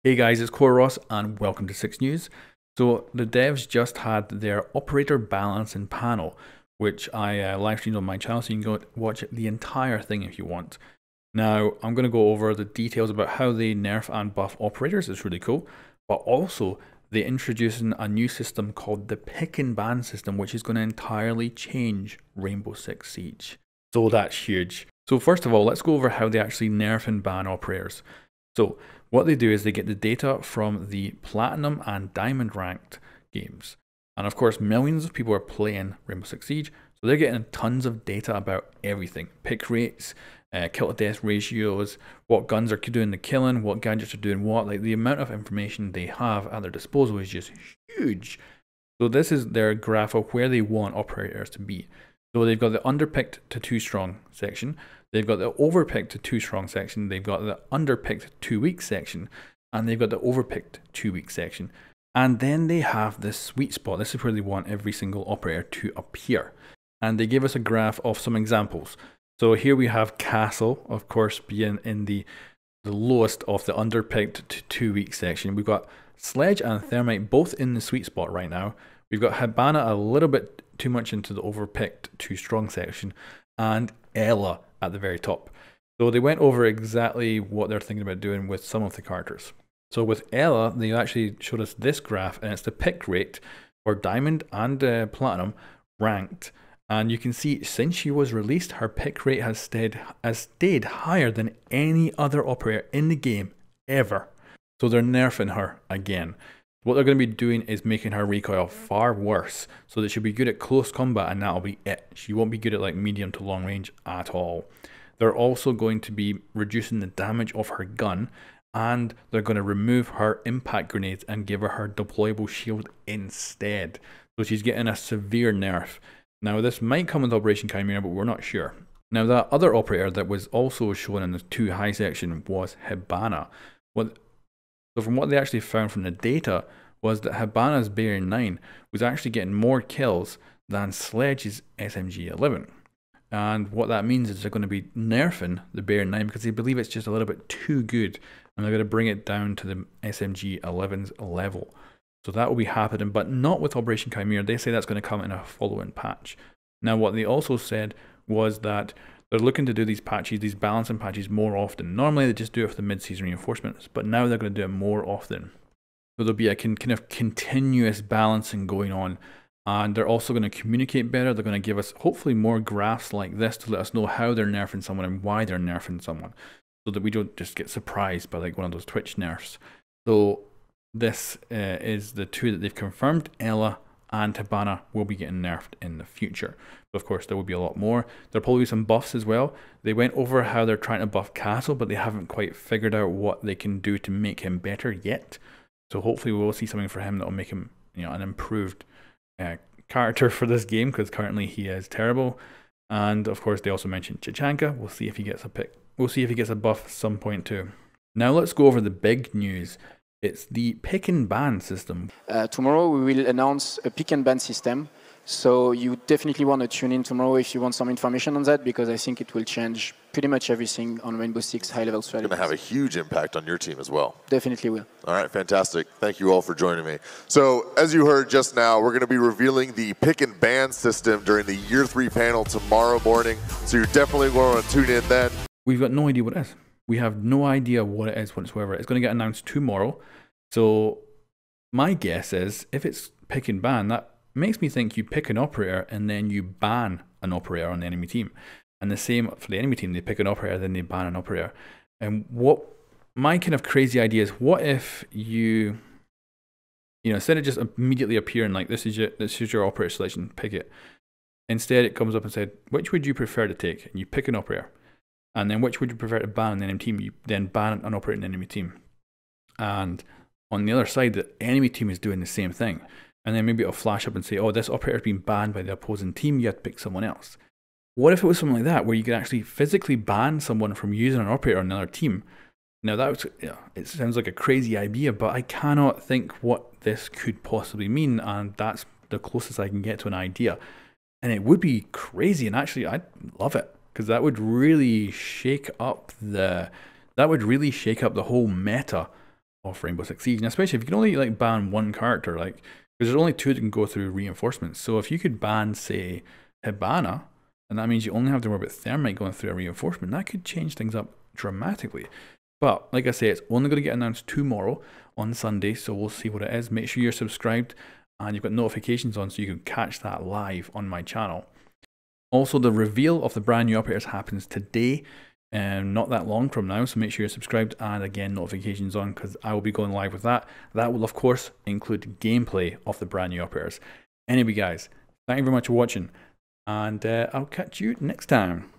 Hey guys, it's Ross and welcome to 6 News. So the devs just had their operator balancing panel, which I live streamed on my channel, so you can go watch the entire thing if you want. Now, I'm going to go over the details about how they nerf and buff operators. It's really cool. But also, they're introducing a new system called the pick and ban system, which is going to entirely change Rainbow Six Siege. So that's huge. So first of all, let's go over how they actually nerf and ban operators. So what they do is they get the data from the Platinum and Diamond ranked games. And of course, millions of people are playing Rainbow Six Siege, so they're getting tons of data about everything. Pick rates, kill to death ratios, what guns are doing the killing, what gadgets are doing what. Like, the amount of information they have at their disposal is just huge. So this is their graph of where they want operators to be. So they've got the underpicked to 2 strong section, they've got the overpicked to 2 strong section, they've got the underpicked 2 weak section, and they've got the overpicked 2 weak section. And then they have this sweet spot. This is where they want every single operator to appear. And they give us a graph of some examples. So here we have Castle, of course, being in the lowest of the underpicked to 2 weak section. We've got Sledge and Thermite both in the sweet spot right now. We've got Hibana a little bit too much into the overpicked 2 strong section, and Ella at the very top. So they went over exactly what they're thinking about doing with some of the characters. So with Ella, they actually showed us this graph, and it's the pick rate for Diamond and Platinum ranked. And you can see since she was released, her pick rate has stayed higher than any other operator in the game ever. So they're nerfing her again. What they're going to be doing is making her recoil far worse, so that she'll be good at close combat, and that'll be it. She won't be good at like medium to long range at all. They're also going to be reducing the damage of her gun, and they're going to remove her impact grenades and give her deployable shield instead. So she's getting a severe nerf. Now this might come with Operation Chimera, but we're not sure. Now that other operator that was also shown in the 2 high section was Hibana. So from what they actually found from the data was that Hibana's Baron 9 was actually getting more kills than Sledge's SMG-11. And what that means is they're going to be nerfing the Baron 9 because they believe it's just a little bit too good, and they're going to bring it down to the SMG-11's level. So that will be happening, but not with Operation Chimera. They say that's going to come in a following patch. Now what they also said was that they're looking to do these patches, these balancing patches, more often. Normally they just do it for the mid-season reinforcements, but now they're going to do it more often. So there'll be a kind of continuous balancing going on, and they're also going to communicate better. They're going to give us hopefully more graphs like this to let us know how they're nerfing someone and why they're nerfing someone, so that we don't just get surprised by like one of those Twitch nerfs. So this is the 2 that they've confirmed. Ella and Hibana will be getting nerfed in the future. But of course, there will be a lot more. There'll probably be some buffs as well. They went over how they're trying to buff Castle, but they haven't quite figured out what they can do to make him better yet. So hopefully we'll see something for him that will make him, an improved character for this game, because currently he is terrible. And of course, they also mentioned Chichanka. We'll see if he gets a pick. We'll see if he gets a buff at some point too. Now let's go over the big news. It's the pick and ban system. Tomorrow we will announce a pick and ban system. So you definitely want to tune in tomorrow if you want some information on that, because I think it will change pretty much everything on Rainbow Six high-level strategy. It's going to have a huge impact on your team as well. Definitely will. All right, fantastic. Thank you all for joining me. So as you heard just now, we're going to be revealing the pick and ban system during the Year 3 panel tomorrow morning. So you're definitely going to tune in then. We've got no idea what it is. We have no idea what it is whatsoever. It's going to get announced tomorrow. So my guess is if it's pick and ban, that makes me think you pick an operator and then you ban an operator on the enemy team. And the same for the enemy team, they pick an operator, then they ban an operator. And what my kind of crazy idea is, what if you instead of just immediately appearing like this is your operator selection, pick it. Instead it comes up and said, which would you prefer to take? And you pick an operator. And then which would you prefer to ban on the enemy team? You then ban an operator on the enemy team. And on the other side, the enemy team is doing the same thing. And then maybe it'll flash up and say, oh, this operator has been banned by the opposing team, you have to pick someone else. What if it was something like that, where you could actually physically ban someone from using an operator on another team? Now that was, it sounds like a crazy idea, but I cannot think what this could possibly mean, and that's the closest I can get to an idea. And it would be crazy, and actually I'd love it, because that would really shake up the whole meta of Rainbow Six Siege, and especially if you can only like ban one character, like because there's only two that can go through reinforcements. So if you could ban, say, Hibana, and that means you only have to worry about Thermite going through a reinforcement, that could change things up dramatically. But like I say, it's only going to get announced tomorrow on Sunday, so we'll see what it is. Make sure you're subscribed and you've got notifications on so you can catch that live on my channel. Also, the reveal of the brand new operators happens today, and not that long from now, so make sure you're subscribed and again notifications on because I will be going live with that. That will of course include gameplay of the brand new operators. Anyway guys, thank you very much for watching, and I'll catch you next time.